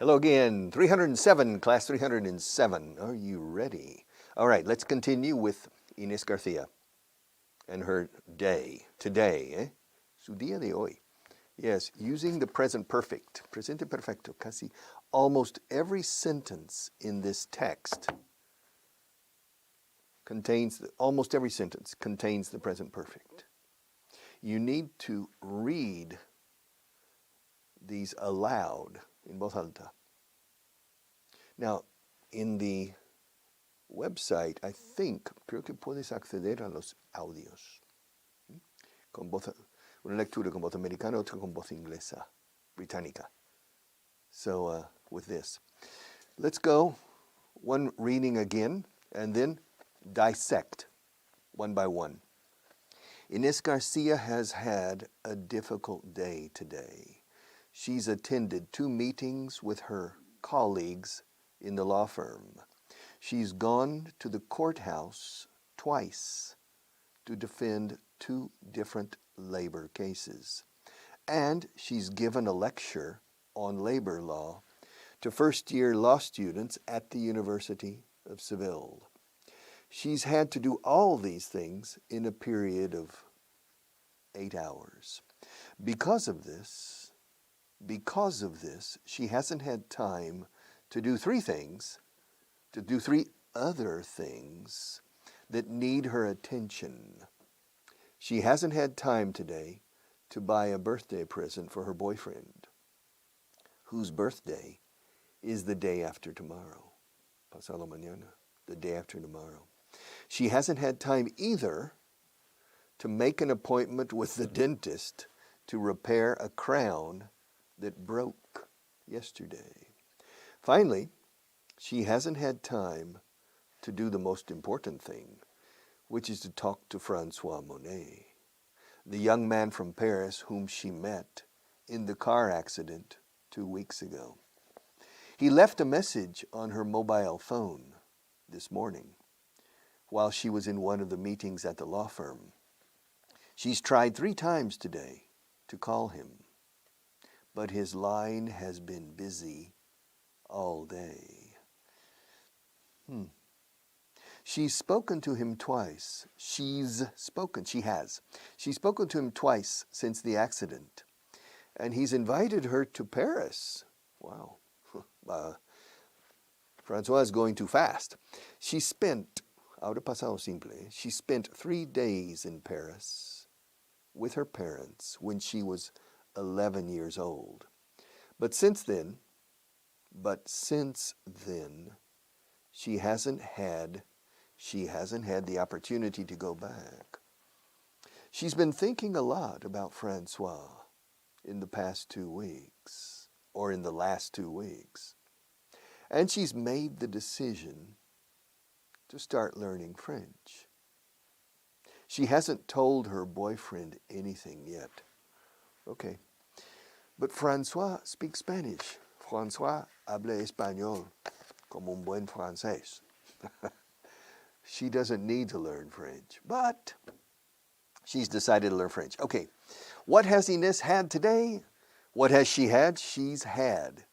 Hello again, 307, class 307. Are you ready? All right, let's continue with Inés Garcia and her day, today, Su día de hoy. Yes, using the present perfect, presente perfecto, casi almost every sentence in this text almost every sentence contains the present perfect. You need to read these aloud in voz alta. Now, in the website, creo que puedes acceder a los audios. Con voz, una lectura con voz americana, otra con voz inglesa, británica. So, with this. Let's go one reading again, and then dissect one by one. Inés Garcia has had a difficult day today. She's attended 2 meetings with her colleagues in the law firm. She's gone to the courthouse twice to defend 2 different labor cases. And she's given a lecture on labor law to first-year law students at the University of Seville. She's had to do all these things in a period of 8 hours. Because of this, she hasn't had time to do 3 other things that need her attention. She hasn't had time today to buy a birthday present for her boyfriend, whose birthday is the day after tomorrow. Pasado mañana, the day after tomorrow. She hasn't had time either to make an appointment with the dentist to repair a crown that broke yesterday. Finally, she hasn't had time to do the most important thing, which is to talk to Francois Monet, the young man from Paris whom she met in the car accident 2 weeks ago. He left a message on her mobile phone this morning while she was in one of the meetings at the law firm. She's tried 3 times today to call him, but his line has been busy all day. She's spoken to him twice. She has spoken to him twice since the accident, and he's invited her to Paris. Wow. Francois is going too fast. She spent 3 days in Paris with her parents when she was 11 years old. But since then, she hasn't had the opportunity to go back. She's been thinking a lot about Francois in the last 2 weeks. And she's made the decision to start learning French. She hasn't told her boyfriend anything yet. Okay. But Francois speaks Spanish. Francois habla español como un buen francés. She doesn't need to learn French, but she's decided to learn French. Okay, what has Inés had today? What has she had? She's had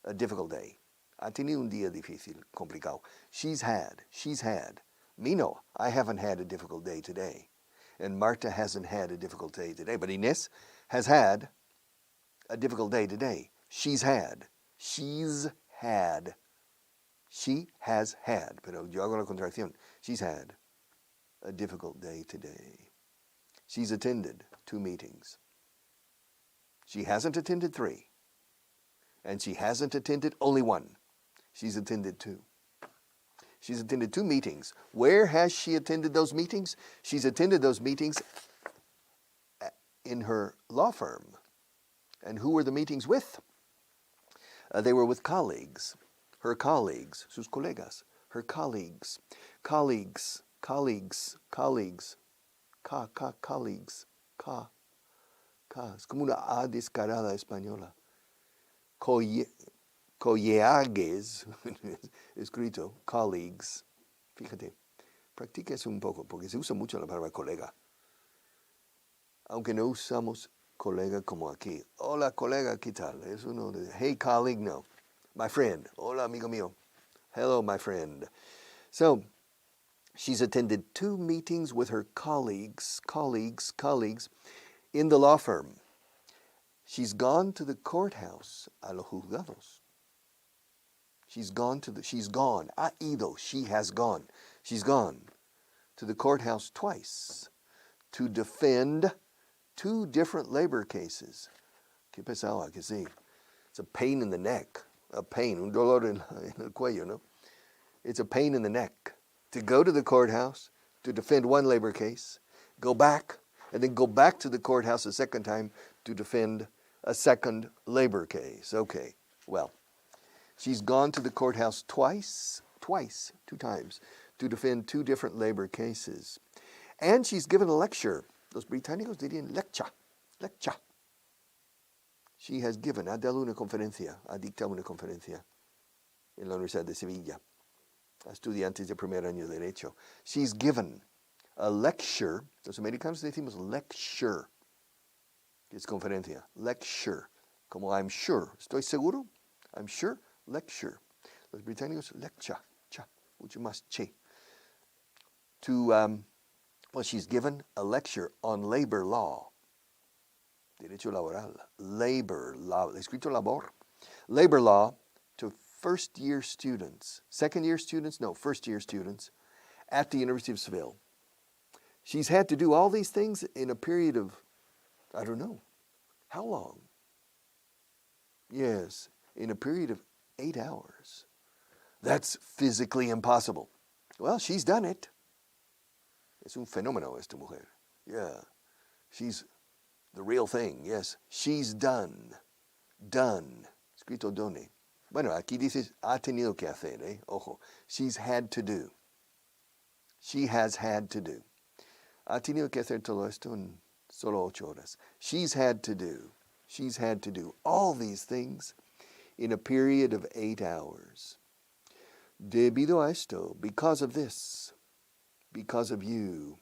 a difficult day. Ha tenido un día difícil, complicado. She's had. Me no, I haven't had a difficult day today. And Marta hasn't had a difficult day today. But Inés has had a difficult day today. She has had, pero yo hago la contracción. She's had a difficult day today. She's attended 2 meetings. She hasn't attended 3. And she hasn't attended only 1. She's attended 2. She's attended 2 meetings. Where has she attended those meetings? She's attended those meetings in her law firm. And who were the meetings with? They were with colleagues. Her colleagues, sus colegas, her colleagues, colleagues, es como una A descarada española. Colleagues, escrito, colleagues. Fíjate, practica eso un poco, porque se usa mucho la palabra colega. Aunque no usamos colega como aquí. Hola, colega, ¿qué tal? Es uno de, hey, colleague, no. My friend. Hola, amigo mío. Hello, my friend. So, she's attended 2 meetings with her colleagues in the law firm. She's gone to the courthouse, a los juzgados. She's gone, ha ido, she has gone. She's gone to the courthouse twice to defend 2 different labor cases. Qué pesado, que sí. It's a pain in the neck, un dolor en el cuello, no? It's a pain in the neck to go to the courthouse to defend 1 labor case, go back, and then go back to the courthouse a second time to defend a second labor case. Okay, well, she's gone to the courthouse twice, 2 times, to defend 2 different labor cases. And she's given a lecture. Los británicos dirían lecture. She has given, ha dado una conferencia, ha dictado una conferencia en la Universidad de Sevilla a estudiantes de primer año de Derecho. She's given a lecture. Los americanos decimos lecture, que es conferencia. Lecture, como I'm sure. ¿Estoy seguro? I'm sure. Lecture. Los británicos, lecture, mucho más che. Well, she's given a lecture on labor law. Derecho laboral. Labor law. Escrito labor. Labor law to first-year students. Second-year students? No, first-year students at the University of Seville. She's had to do all these things in a period of, I don't know, how long? Yes, in a period of 8 hours. That's physically impossible. Well, she's done it. Es un fenómeno esta mujer. Yeah, she's the real thing. Yes, she's done. Escrito done. Bueno, aquí dice ha tenido que hacer, eh? Ojo, she's had to do. She has had to do. Ha tenido que hacer todo esto en solo 8 horas. She's had to do all these things in a period of 8 hours. Debido a esto, because of this, because of you,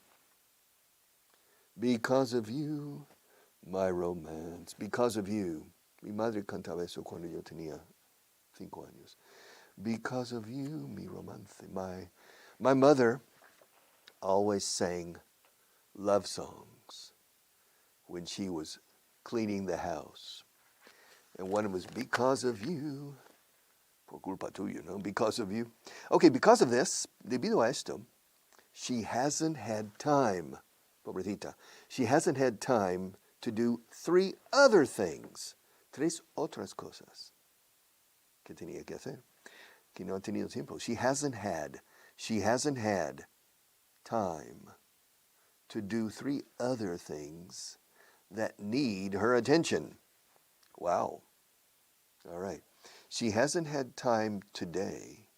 my romance, because of you. Mi madre cantaba eso cuando yo tenía 5 años. Because of you, mi romance. My mother always sang love songs when she was cleaning the house. And one was because of you. Por culpa tuya, no? Because of you. Okay, because of this, debido a esto, she hasn't had time, pobrecita, she hasn't had time to do 3 other things. 3 otras cosas que tenía que hacer, que no ha tenido tiempo. She hasn't had time to do 3 other things that need her attention. Wow. All right. She hasn't had time today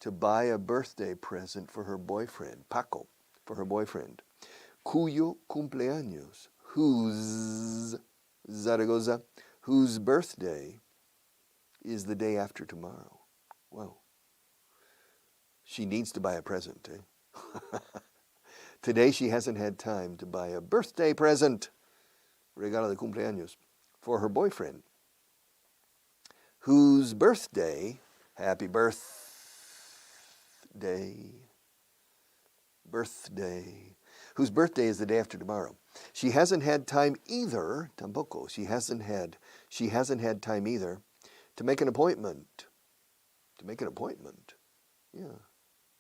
to buy a birthday present for her boyfriend, Paco, for her boyfriend, cuyo cumpleaños, whose birthday is the day after tomorrow. Wow. She needs to buy a present, eh? Today she hasn't had time to buy a birthday present, regalo de cumpleaños, for her boyfriend, whose birthday, happy birthday, whose birthday is the day after tomorrow. She hasn't had time either, tampoco, she hasn't had time either to make an appointment. Yeah.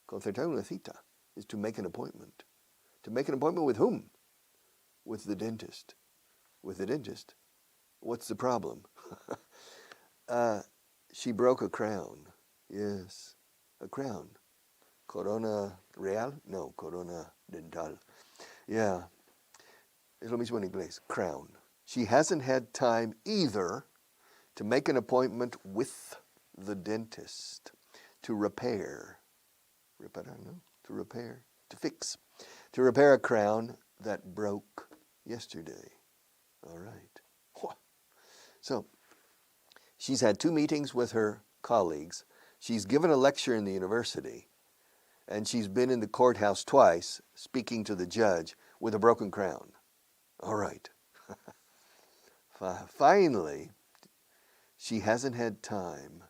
Concertar una cita is to make an appointment. To make an appointment with whom? With the dentist. With the dentist. What's the problem? She broke a crown. Yes, a crown. Corona real? No, corona dental. Yeah, es lo mismo en inglés, crown. She hasn't had time either to make an appointment with the dentist to repair. Reparar, no? To repair, to fix. To repair a crown that broke yesterday. All right. So, she's had 2 meetings with her colleagues. She's given a lecture in the university. And she's been in the courthouse twice speaking to the judge with a broken crown. All right. Finally, She hasn't had time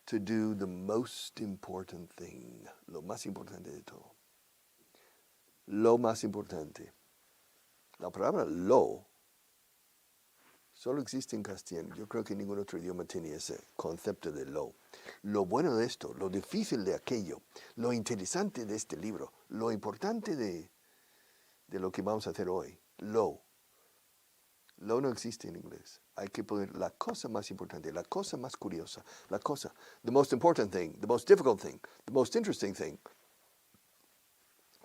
to do the most important thing. Lo más importante de todo. Lo más importante. La palabra lo solo existe en castellano. Yo creo que ningún otro idioma tiene ese concepto de lo. Lo bueno de esto, lo difícil de aquello, lo interesante de este libro, lo importante de lo que vamos a hacer hoy. Lo. Lo no existe en inglés. Hay que poner la cosa más importante, la cosa más curiosa, la cosa, the most important thing, the most difficult thing, the most interesting thing.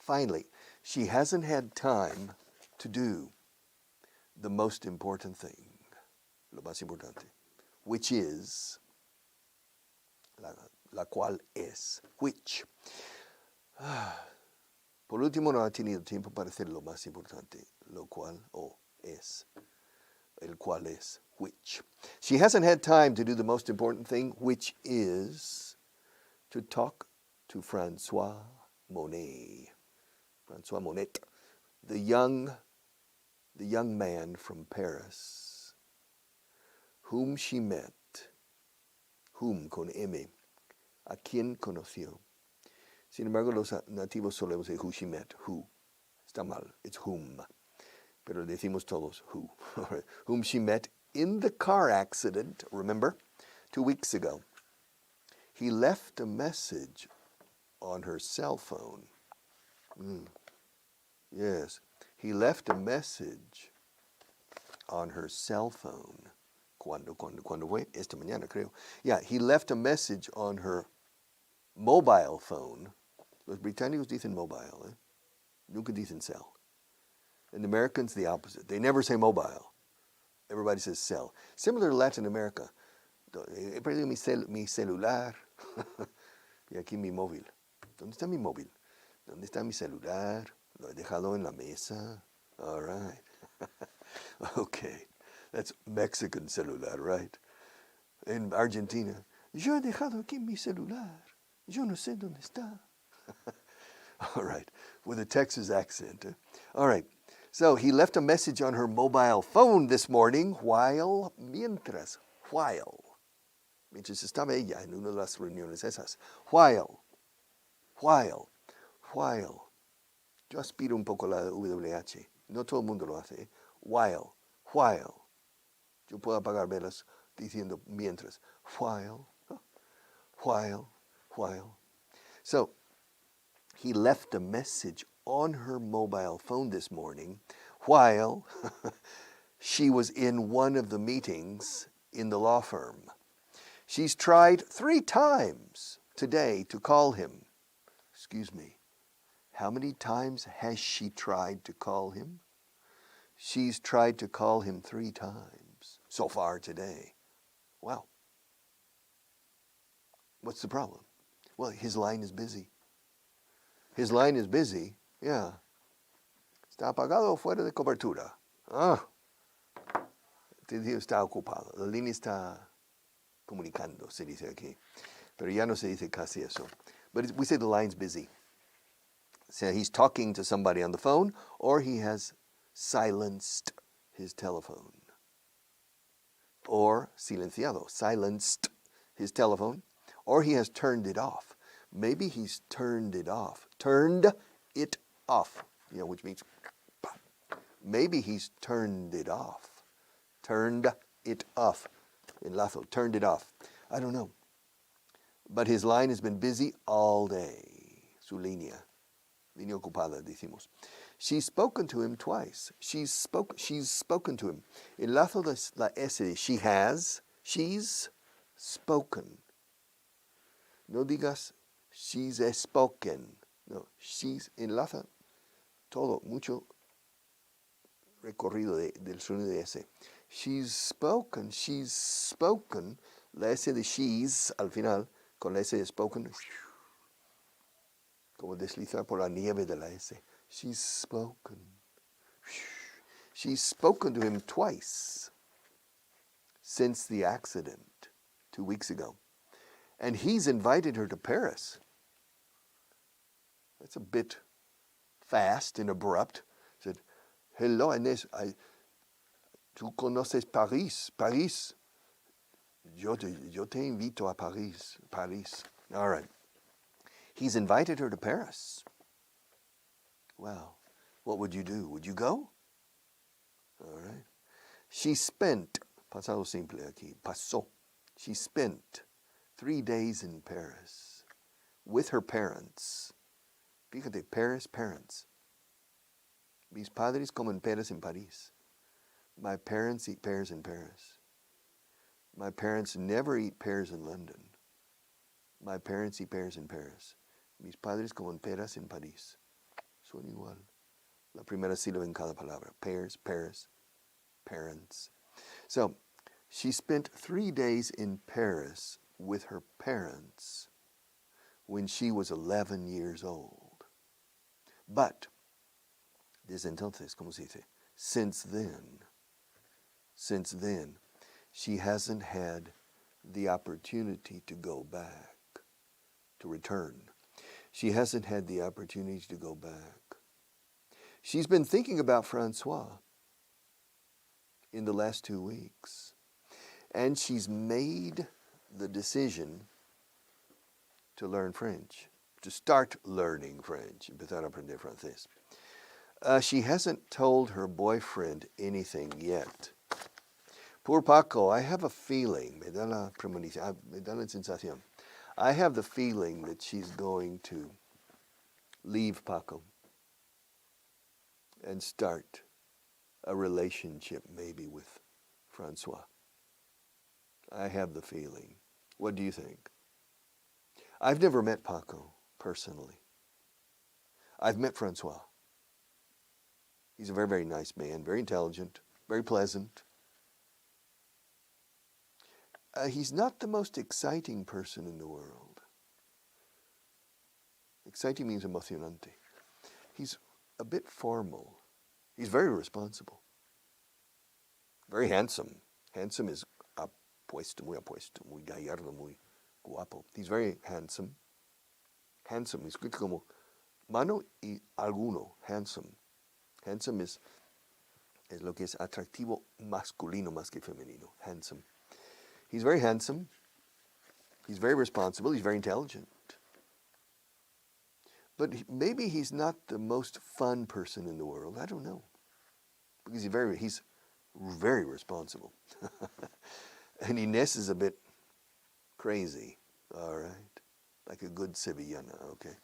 Finally, she hasn't had time to do the most important thing, lo más importante, which is, la cual es, which. Por último, no ha tenido tiempo para hacer lo más importante, lo cual es. El cual es, which. She hasn't had time to do the most important thing, which is to talk to Francois Monet. Francois Monet, the young man from Paris, whom she met, whom con M, a quien conoció. Sin embargo, los nativos solemos decir who she met, who. Está mal, it's whom. Pero decimos todos who. Whom she met in the car accident, remember, 2 weeks ago. He left a message on her cell phone. Yes, he left a message on her cell phone. ¿Cuándo fue? Esta mañana, creo. Yeah, he left a message on her mobile phone. Los británicos dicen mobile, ¿eh? Nunca dicen cell. And the Americans, the opposite. They never say mobile. Everybody says cell. Similar to Latin America. He perdido mi celular. Y aquí mi móvil. ¿Dónde está mi móvil? ¿Dónde está mi celular? Lo he dejado en la mesa. All right. Okay. That's Mexican celular, right? In Argentina, yo he dejado aquí mi celular. Yo no sé dónde está. All right. With a Texas accent. All right. So he left a message on her mobile phone this morning mientras estaba ella en una de las reuniones esas. While. Yo aspiro un poco la WH. No todo el mundo lo hace. ¿Eh? While. Yo puedo apagar velas diciendo mientras. While. So, he left a message on her mobile phone this morning while she was in one of the meetings in the law firm. She's tried 3 times today to call him. Excuse me. How many times has she tried to call him? She's tried to call him 3 times so far today. Wow. What's the problem? Well, his line is busy. His line is busy. Yeah. Está apagado o fuera de cobertura. Está ocupado. La línea está comunicando, se dice aquí. Pero ya no se dice casi eso. But we say the line's busy. So he's talking to somebody on the phone, or he has silenced his telephone. Or silenciado, silenced his telephone, or he has turned it off. Maybe he's turned it off. Turned it off. You know, which means maybe he's turned it off. Turned it off. Enlazo, turned it off. I don't know. But his line has been busy all day. Su línea ocupada, decimos. She's spoken to him twice. She's spoken to him. Enlazo la S. She's spoken. No digas, she's spoken. No, she's enlaza todo, mucho recorrido del sonido de S. She's spoken. La S de she's al final, con la S de spoken, como deslizar por la nieve de la S. She's spoken. She's spoken to him twice since the accident 2 weeks ago. And he's invited her to Paris. That's a bit fast and abrupt. He said, hello, Inés, tú conoces París. Yo te invito a Paris. Paris. All right. He's invited her to Paris. Well, what would you do? Would you go? All right. She spent, pasado simple aquí, pasó. She spent 3 days in Paris with her parents. Fíjate, Paris, parents. Mis padres comen peras en París. My parents eat pears in Paris. My parents never eat pears in London. My parents eat pears in Paris. Mis padres comen peras en París. Suena igual. La primera sílaba en cada palabra. Pears, Paris, parents. So, she spent 3 days in Paris with her parents when she was 11 years old. But, desde entonces, ¿cómo se dice? Since then, she hasn't had the opportunity to go back, to return. She hasn't had the opportunity to go back. She's been thinking about Francois in the last 2 weeks. And she's made the decision to learn French, to start learning French, empezar a aprender francés. She hasn't told her boyfriend anything yet. Poor Paco, I have a feeling, me da la premonición, me da la sensación. I have the feeling that she's going to leave Paco and start a relationship maybe with Francois. I have the feeling. What do you think? I've never met Paco personally. I've met Francois. He's a very, very nice man, very intelligent, very pleasant. He's not the most exciting person in the world. Exciting means emocionante. He's a bit formal. He's very responsible. Very handsome. Handsome is apuesto, muy gallardo, muy guapo. He's very handsome. Handsome, escrito como mano y alguno, handsome. Handsome es lo que es atractivo masculino más que femenino, handsome. He's very handsome. He's very responsible. He's very intelligent. But maybe he's not the most fun person in the world. I don't know. Because he's very responsible. And Inés is a bit crazy, all right? Like a good Sevillana, okay?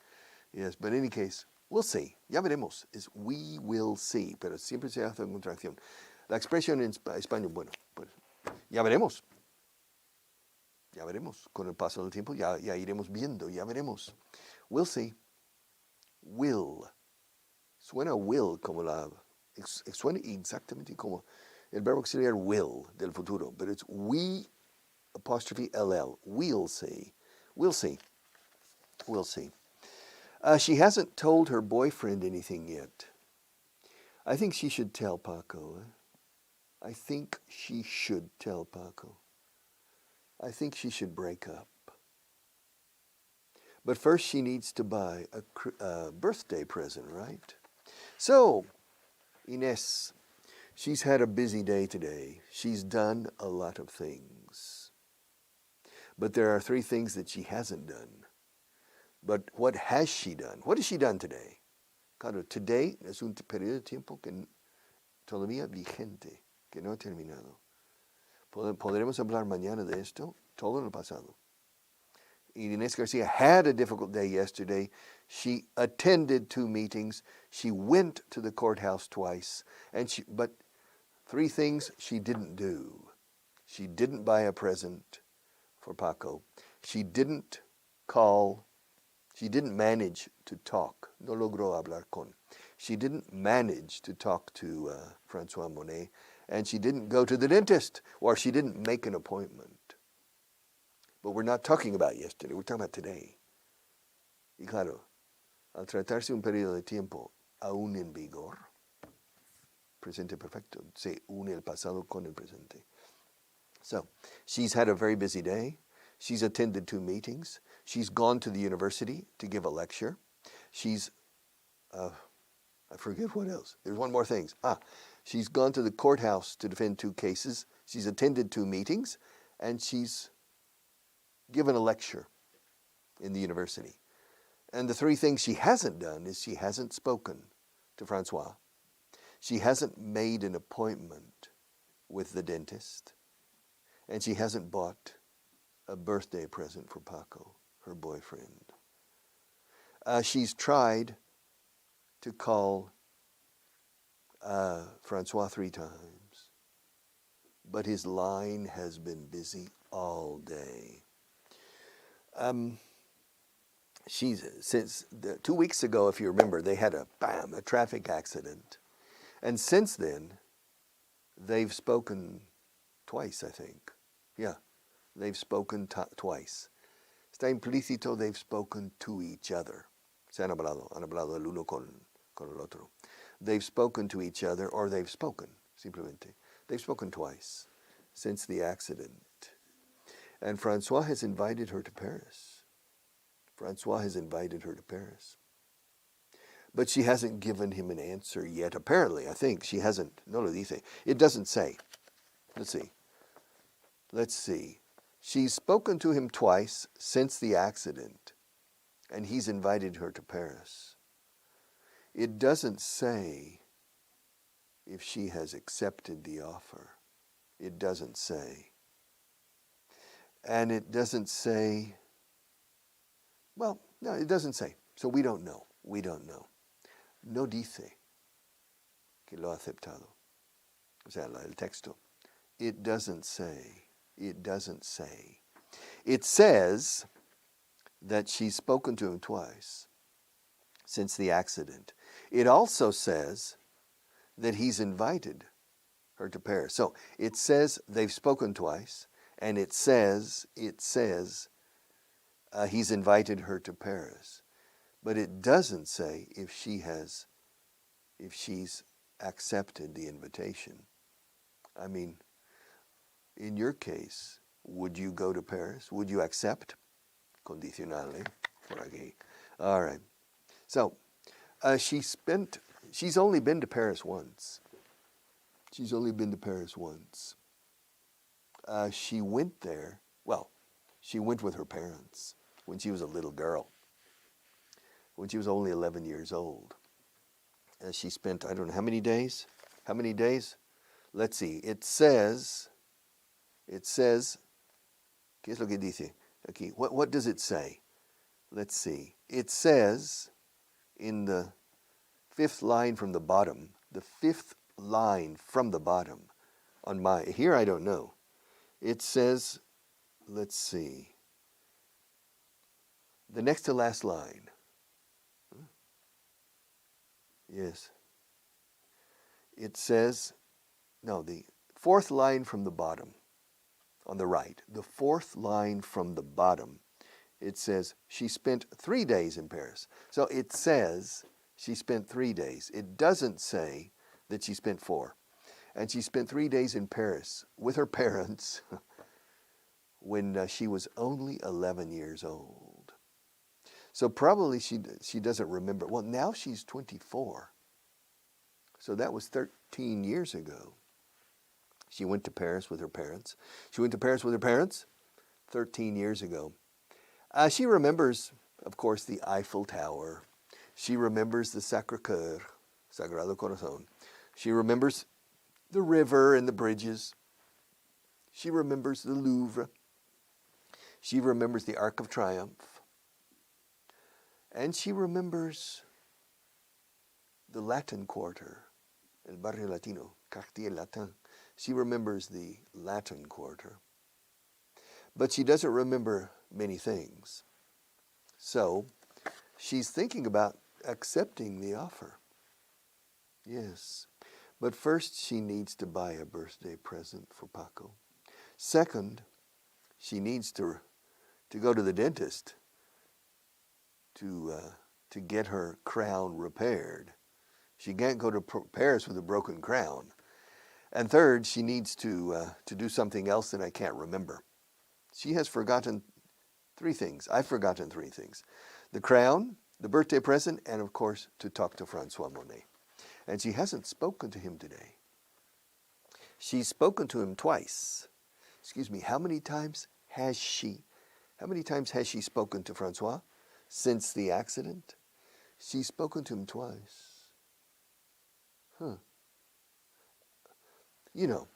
Yes, but in any case, we'll see. Ya veremos. Es we will see, pero siempre se hace en contracción. La expresión en español, bueno, pues ya veremos. Ya veremos. Con el paso del tiempo ya iremos viendo, ya veremos. We'll see. Will. Suena will como suena exactamente como el verbo auxiliar will del futuro, but it's we apostrophe LL. We'll see. We'll see. We'll see. She hasn't told her boyfriend anything yet. I think she should tell Paco. I think she should tell Paco. I think she should break up. But first she needs to buy a birthday present, right? So, Inés, she's had a busy day today. She's done a lot of things. But there are 3 things that she hasn't done. But what has she done? What has she done today? Claro, today es un periodo de tiempo que todavía vigente, que no ha terminado. Podremos hablar mañana de esto, todo en el pasado. Inés Garcia had a difficult day yesterday. She attended 2 meetings. She went to the courthouse twice. But 3 things she didn't do. She didn't buy a present for Paco. She didn't call. She didn't manage to talk. No logró hablar con. She didn't manage to talk to Francois Monet. And she didn't go to the dentist, or she didn't make an appointment. But we're not talking about yesterday, we're talking about today. Y claro, al tratarse un periodo de tiempo aún en vigor, presente perfecto, se une el pasado con el presente. So, she's had a very busy day. She's attended 2 meetings. She's gone to the university to give a lecture. She's, I forget what else. There's one more thing. She's gone to the courthouse to defend 2 cases. She's attended 2 meetings. and she's given a lecture in the university. And the three things she hasn't done is she hasn't spoken to Francois. She hasn't made an appointment with the dentist. And she hasn't bought a birthday present for Paco, her boyfriend. She's tried to call Francois 3 times, but his line has been busy all day. Since 2 weeks ago, if you remember, they had a traffic accident. And since then, they've spoken twice, I think. Yeah, they've spoken twice. Está implícito, they've spoken to each other. Se han hablado el uno con el otro. They've spoken to each other, or they've spoken, simplemente. They've spoken twice since the accident. And Francois has invited her to Paris. Francois has invited her to Paris. But she hasn't given him an answer yet. Apparently, I think she hasn't. No lo dice. It doesn't say. Let's see. She's spoken to him twice since the accident, and he's invited her to Paris. It doesn't say if she has accepted the offer. It doesn't say. And it doesn't say, well, no, it doesn't say. So we don't know. We don't know. No dice que lo ha aceptado. O sea, el texto. It doesn't say. It doesn't say. It says that she's spoken to him twice since the accident. It also says that he's invited her to Paris. So it says they've spoken twice, and it says he's invited her to Paris. But it doesn't say if she's accepted the invitation. I mean, in your case, would you go to Paris? Would you accept? Condicional, por aquí. All right. So, she's only been to Paris once. She's only been to Paris once. She went there, she went with her parents when she was a little girl, when she was only 11 years old. She spent, I don't know, how many days? Let's see. It says, ¿qué es lo que dice aquí? What does it say? Let's see. It says in the fifth line from the bottom, here I don't know. It says, let's see, the next to last line. Yes. It says, no, the fourth line from the bottom, on the right. The fourth line from the bottom, it says, she spent 3 days in Paris. So it says she spent 3 days. It doesn't say that she spent 4. And she spent 3 days in Paris with her parents when she was only 11 years old. So probably she doesn't remember. Well, now she's 24. So that was 13 years ago. She went to Paris with her parents. 13 years ago. She remembers, of course, the Eiffel Tower. She remembers the Sacré-Cœur, Sagrado Corazón. She remembers the river and the bridges. She remembers the Louvre. She remembers the Arc of Triumph. And she remembers the Latin Quarter, el Barrio Latino, Quartier Latin. She remembers the Latin Quarter. But she doesn't remember many things. So she's thinking about accepting the offer. Yes. But first she needs to buy a birthday present for Paco. Second, she needs to go to the dentist to get her crown repaired. She can't go to Paris with a broken crown. And third, she needs to do something else that I can't remember. She has forgotten 3 things. I've forgotten 3 things. The crown, the birthday present, and of course, to talk to Francois Monet. And she hasn't spoken to him today. She's spoken to him twice. excuse me, how many times has she spoken to Francois since the accident? She's spoken to him twice. Huh. You know,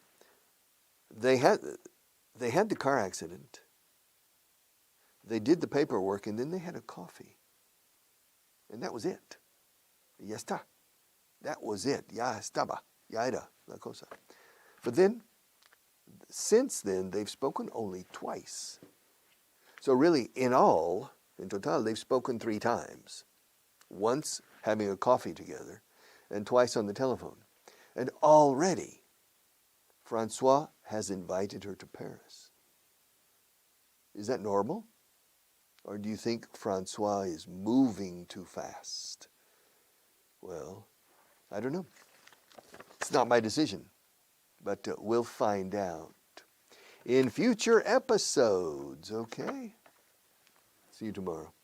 they had the car accident. They did the paperwork, and then they had a coffee. And that was it. Ya está. That was it. Ya estaba. Ya era la cosa. But then, since then, they've spoken only twice. So really, in total, they've spoken 3 times. Once having a coffee together, and twice on the telephone. And already, Francois has invited her to Paris. Is that normal? Or do you think Francois is moving too fast? Well, I don't know. It's not my decision, but we'll find out in future episodes, okay? See you tomorrow.